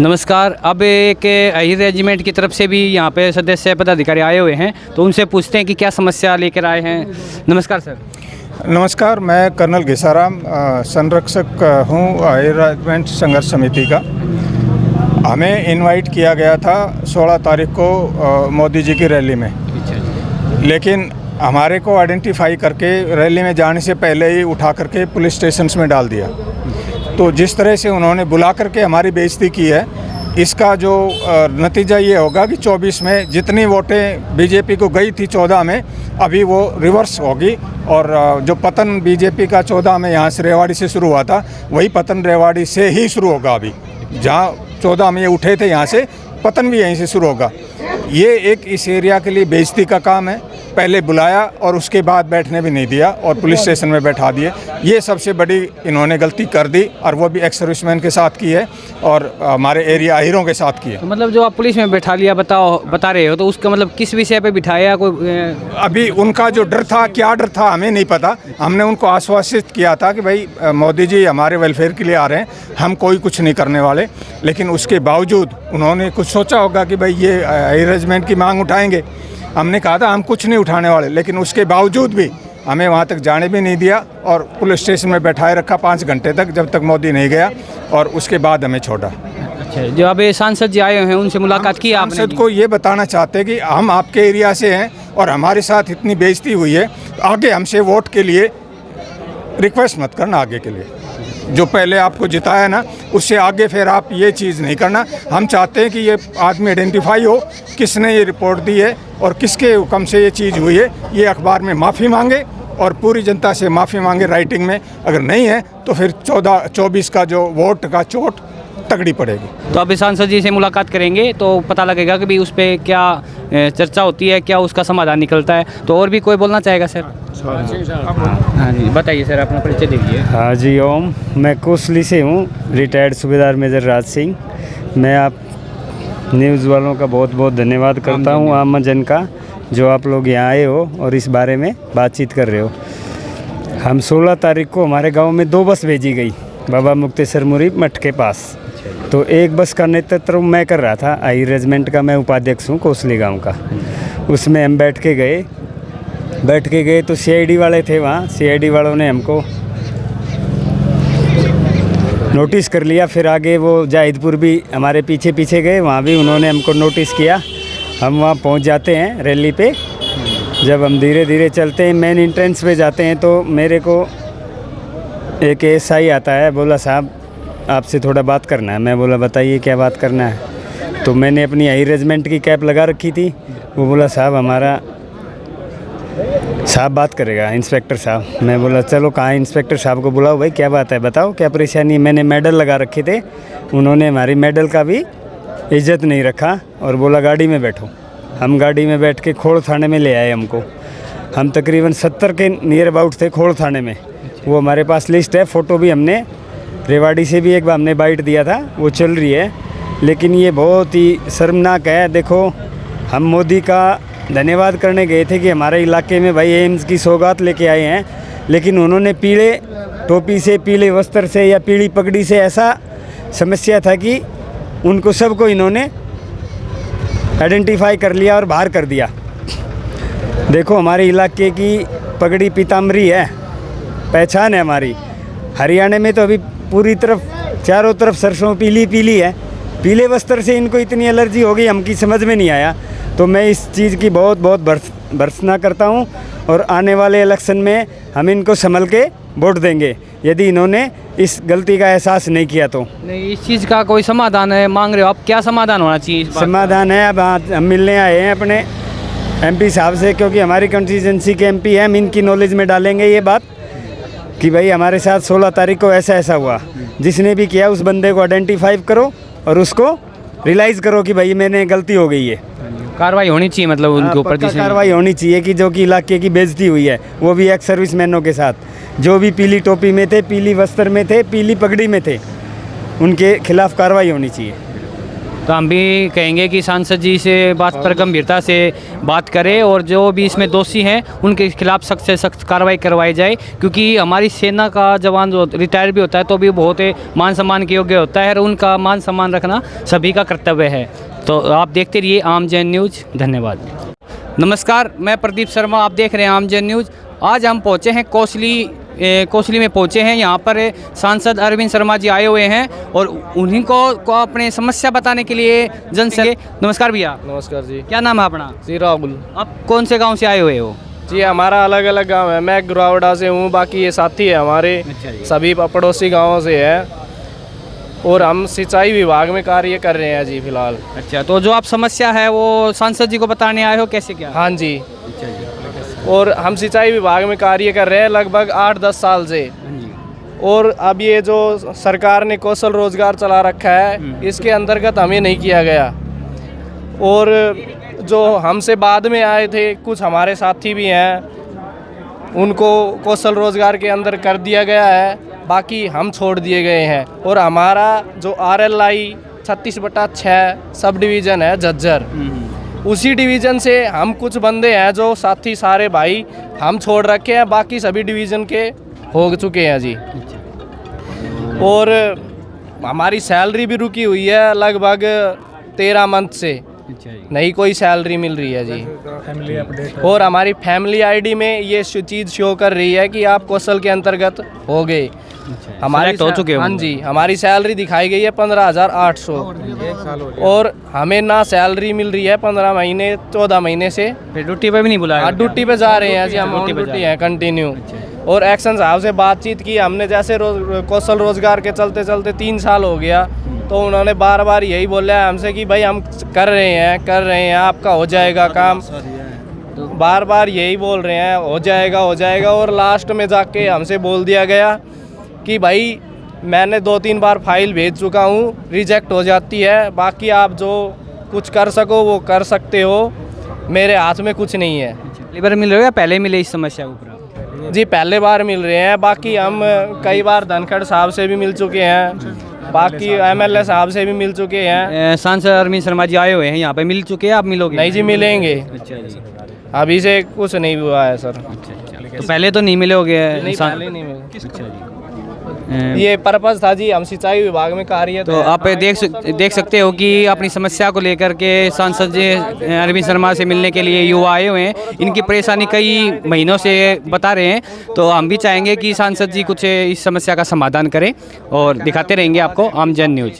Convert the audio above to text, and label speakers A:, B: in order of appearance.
A: नमस्कार। अब एक अहिर रेजिमेंट की तरफ से भी यहाँ पे सदस्य पदाधिकारी आए हुए हैं, तो उनसे पूछते हैं कि क्या समस्या लेकर आए हैं। नमस्कार सर।
B: नमस्कार, मैं कर्नल घिसाराम संरक्षक हूँ अहिर रेजिमेंट संघर्ष समिति का। हमें इनवाइट किया गया था 16 तारीख को मोदी जी की रैली में, लेकिन हमारे को आइडेंटिफाई करके रैली में जाने से पहले ही उठा करके पुलिस स्टेशन में डाल दिया। तो जिस तरह से उन्होंने बुला करके हमारी बेइज्जती की है, इसका जो नतीजा ये होगा कि 24 में जितनी वोटें बीजेपी को गई थी 14 में, अभी वो रिवर्स होगी। और जो पतन बीजेपी का 14 में यहाँ से रेवाड़ी से शुरू हुआ था, वही पतन रेवाड़ी से ही शुरू होगा। अभी जहाँ 14 में ये उठे थे, यहाँ से पतन भी यहीं से शुरू होगा। ये एक इस एरिया के लिए बेइज्जती का काम है। पहले बुलाया और उसके बाद बैठने भी नहीं दिया और पुलिस स्टेशन में बैठा दिए। ये सबसे बड़ी इन्होंने गलती कर दी, और वो भी एक्स सर्विसमैन के साथ की है और हमारे एरिया अहिरों के साथ की है।
A: तो मतलब जो आप पुलिस में बैठा लिया बता रहे हो, तो उसका मतलब किस विषय पे बिठाया? कोई
B: अभी उनका जो डर था, क्या डर था हमें नहीं पता। हमने उनको आश्वासित किया था कि भाई मोदी जी हमारे वेलफेयर के लिए आ रहे हैं, हम कोई कुछ नहीं करने वाले। लेकिन उसके बावजूद उन्होंने कुछ सोचा होगा कि भाई ये अहिर रेजिमेंट की मांग उठाएंगे। हमने कहा था हम कुछ नहीं उठाने वाले, लेकिन उसके बावजूद भी हमें वहाँ तक जाने भी नहीं दिया और पुलिस स्टेशन में बैठाए रखा 5 घंटे तक, जब तक मोदी नहीं गया, और उसके बाद हमें छोड़ा।
A: अच्छा, जो अब सांसद जी आए हैं उनसे मुलाकात की आपने?
B: सांसद को ये बताना चाहते हैं कि हम आपके एरिया से हैं और हमारे साथ इतनी बेइज्जती हुई है, आगे हमसे वोट के लिए रिक्वेस्ट मत करना। आगे के लिए जो पहले आपको जिताया ना, उससे आगे फिर आप ये चीज़ नहीं करना। हम चाहते हैं कि ये आदमी आइडेंटिफाई हो, किसने ये रिपोर्ट दी है और किसके हुक्म से ये चीज़ हुई है। ये अखबार में माफ़ी मांगे और पूरी जनता से माफ़ी मांगे राइटिंग में। अगर नहीं है तो फिर 24 का जो वोट का चोट तगड़ी पड़ेगी।
A: तो अब सांसद जी से मुलाकात करेंगे तो पता लगेगा कि भी उस पर क्या चर्चा होती है, क्या उसका समाधान निकलता है। तो और भी कोई बोलना चाहेगा सर? हाँ जी, बताइए सर, अपना परिचय दीजिए।
C: हाँ जी, ओम, मैं कोसली से हूँ, रिटायर्ड सूबेदार मेजर राज सिंह। मैं आप न्यूज़ वालों का बहुत बहुत धन्यवाद करता हूँ, आम जन का, जो आप लोग यहाँ आए हो और इस बारे में बातचीत कर रहे हो। हम 16 तारीख को हमारे गांव में 2 बस भेजी गई बाबा मुक्तेसर मुरीब मठ के पास। तो एक बस का नेतृत्व मैं कर रहा था, अहिर रेजिमेंट का मैं उपाध्यक्ष हूँ कोसली गांव का। उसमें हम बैठ के गए तो सीआईडी वाले थे वहाँ। सीआईडी वालों ने हमको नोटिस कर लिया। फिर आगे वो जाहिदपुर भी हमारे पीछे पीछे गए, वहाँ भी उन्होंने हमको नोटिस किया। हम वहाँ पहुँच जाते हैं रैली पे। जब हम धीरे धीरे चलते हैं, मेन एंट्रेंस पे जाते हैं, तो मेरे को एक एसआई आता है, बोला साहब आपसे थोड़ा बात करना है। मैं बोला बताइए क्या बात करना है। तो मैंने अपनी अहिर रेजिमेंट की कैप लगा रखी थी। वो बोला साहब हमारा साहब बात करेगा, इंस्पेक्टर साहब। मैं बोला चलो कहाँ इंस्पेक्टर साहब को बुलाओ, भाई क्या बात है, बताओ क्या परेशानी है। मैंने मेडल लगा रखे थे, उन्होंने हमारी मेडल का भी इज्जत नहीं रखा और बोला गाड़ी में बैठो। हम गाड़ी में बैठ के खोड़ थाने में ले आए हमको। हम तकरीबन 70 के नियर अबाउट थे खोड़ थाने में। वो हमारे पास लिस्ट है, फ़ोटो भी हमने रेवाड़ी से भी एक बार हमने बाइट दिया था, वो चल रही है। लेकिन ये बहुत ही शर्मनाक है। देखो, हम मोदी का धन्यवाद करने गए थे कि हमारे इलाके में भाई एम्स की सौगात लेके आए हैं, लेकिन उन्होंने पीले टोपी से, पीले वस्त्र से या पीली पगड़ी से ऐसा समस्या था कि उनको सबको इन्होंने आइडेंटिफाई कर लिया और बाहर कर दिया। देखो, हमारे इलाके की पगड़ी पीताम्बरी है, पहचान है हमारी। हरियाणा में तो अभी पूरी तरफ चारों तरफ सरसों पीली पीली है। पीले वस्त्र से इनको इतनी एलर्जी हो गई, हमकी समझ में नहीं आया। तो मैं इस चीज़ की बहुत बहुत भर्त्सना करता हूं, और आने वाले इलेक्शन में हम इनको संभल के वोट देंगे यदि इन्होंने इस गलती का एहसास नहीं किया तो।
A: नहीं, इस चीज़ का कोई समाधान है मांग रहे हो आप? क्या समाधान होना चाहिए?
C: समाधान है, अब हम मिलने आए हैं अपने MP साहब से, क्योंकि हमारी कंस्टिट्यूंसी के MP हैं। हम इनकी नॉलेज में डालेंगे ये बात कि भाई हमारे साथ 16 तारीख को ऐसा हुआ। जिसने भी किया उस बंदे को आइडेंटिफाई करो और उसको रियलाइज़ करो कि भाई मैंने गलती हो गई है।
A: कार्रवाई होनी चाहिए, मतलब उनके ऊपर
C: कार्रवाई होनी चाहिए कि जो कि इलाके की बेइज्जती हुई है, वो भी एक्स सर्विसमैनों के साथ, जो भी पीली टोपी में थे, पीली वस्त्र में थे, पीली पगड़ी में थे, उनके खिलाफ कार्रवाई होनी चाहिए।
A: तो हम भी कहेंगे कि सांसद जी से बात पर गंभीरता से बात करें और जो भी इसमें दोषी हैं उनके खिलाफ सख्त से सख्त कार्रवाई करवाई जाए, क्योंकि हमारी सेना का जवान जो रिटायर भी होता है तो भी बहुत मान सम्मान के योग्य होता है और उनका मान सम्मान रखना सभी का कर्तव्य है। तो आप देखते रहिए आम जन न्यूज़। धन्यवाद। नमस्कार, मैं प्रदीप शर्मा, आप देख रहे हैं आम जन न्यूज़। आज हम पहुँचे हैं कोसली में पहुँचे हैं। यहाँ पर सांसद अरविंद शर्मा जी आए हुए हैं और उन्हीं को अपने समस्या बताने के लिए जन से। नमस्कार भैया।
D: नमस्कार जी।
A: क्या नाम है अपना?
D: जी राहुल।
A: आप कौन से गांव से आए हुए हो?
D: जी हमारा अलग अलग गांव है, मैं गुरावड़ा से हूँ, बाकी ये साथी है हमारे।
A: अच्छा जी।
D: सभी पड़ोसी गाँवों से है और हम सिंचाई विभाग में कार्य कर रहे हैं जी फिलहाल।
A: अच्छा, तो जो आप समस्या है वो सांसद जी को बताने आए हो, कैसे क्या?
D: हाँ जी।
A: अच्छा जी।
D: और हम सिंचाई विभाग में कार्य कर रहे हैं लगभग 8-10 साल से।
A: हाँ जी।
D: और अब ये जो सरकार ने कौशल रोजगार चला रखा है इसके अंतर्गत हमें नहीं किया गया। और जो हमसे बाद में आए थे कुछ हमारे साथी भी हैं, उनको कौशल रोजगार के अंदर कर दिया गया है, बाकी हम छोड़ दिए गए हैं। और हमारा जो RLI 36/6 सब डिवीज़न है झज्जर, उसी डिवीज़न से हम कुछ बंदे हैं जो साथी सारे भाई हम छोड़ रखे हैं, बाकी सभी डिवीज़न के हो चुके हैं जी। और हमारी सैलरी भी रुकी हुई है लगभग 13 मंथ से, नहीं कोई सैलरी मिल रही है जी। और हमारी फैमिली आईडी में ये चीज़ शो कर रही है कि आप कौशल के अंतर्गत हो गए। हमारी
A: हो चुके हो?
D: हाँ जी, हमारी सैलरी दिखाई गई है 15,800 और हमें ना सैलरी मिल रही है 15 महीने 14 महीने से।
A: फिर ड्यूटी पे भी नहीं बुलाया?
D: ड्यूटी पे जा रहे हैं जी, हम ड्यूटी हैं कंटिन्यू। और एक्शन साहब से बातचीत की हमने, जैसे कौशल रोजगार के चलते चलते 3 साल हो गया, तो उन्होंने बार बार यही बोला हमसे कि भाई हम कर रहे हैं आपका हो जाएगा काम। बार बार यही बोल रहे हैं हो जाएगा। और लास्ट में जाके हमसे बोल दिया गया कि भाई मैंने 2-3 बार फाइल भेज चुका हूँ, रिजेक्ट हो जाती है, बाकी आप जो कुछ कर सको वो कर सकते हो, मेरे हाथ में कुछ नहीं है।
A: पहली बार मिल रहे हो या पहले मिले इस समस्या के ऊपर?
D: जी पहले बार मिल रहे हैं, बाकी हम कई बार धनखड़ साहब से भी मिल चुके हैं, बाकी MLA साहब से भी मिल चुके हैं।
A: सांसद अरविंद शर्मा जी आए हुए हैं यहाँ पे, मिल चुके हैं, आप मिलोगे?
D: नहीं जी, मिलेंगे।
A: अच्छा जी।
D: अभी से कुछ नहीं हुआ है सर।
A: तो पहले तो नहीं मिले होगे?
D: नहीं, पहले नहीं मिले।
A: अच्छा जी।
D: ये पर्पस था जी, हम सिंचाई विभाग में कार्य।
A: तो आप देख सकते हो कि अपनी समस्या को लेकर के सांसद जी अरविंद शर्मा से मिलने के लिए युवा आए हुए हैं। इनकी परेशानी कई महीनों से बता रहे हैं, तो हम भी चाहेंगे कि सांसद जी कुछ इस समस्या का समाधान करें और दिखाते रहेंगे आपको आम जन न्यूज़।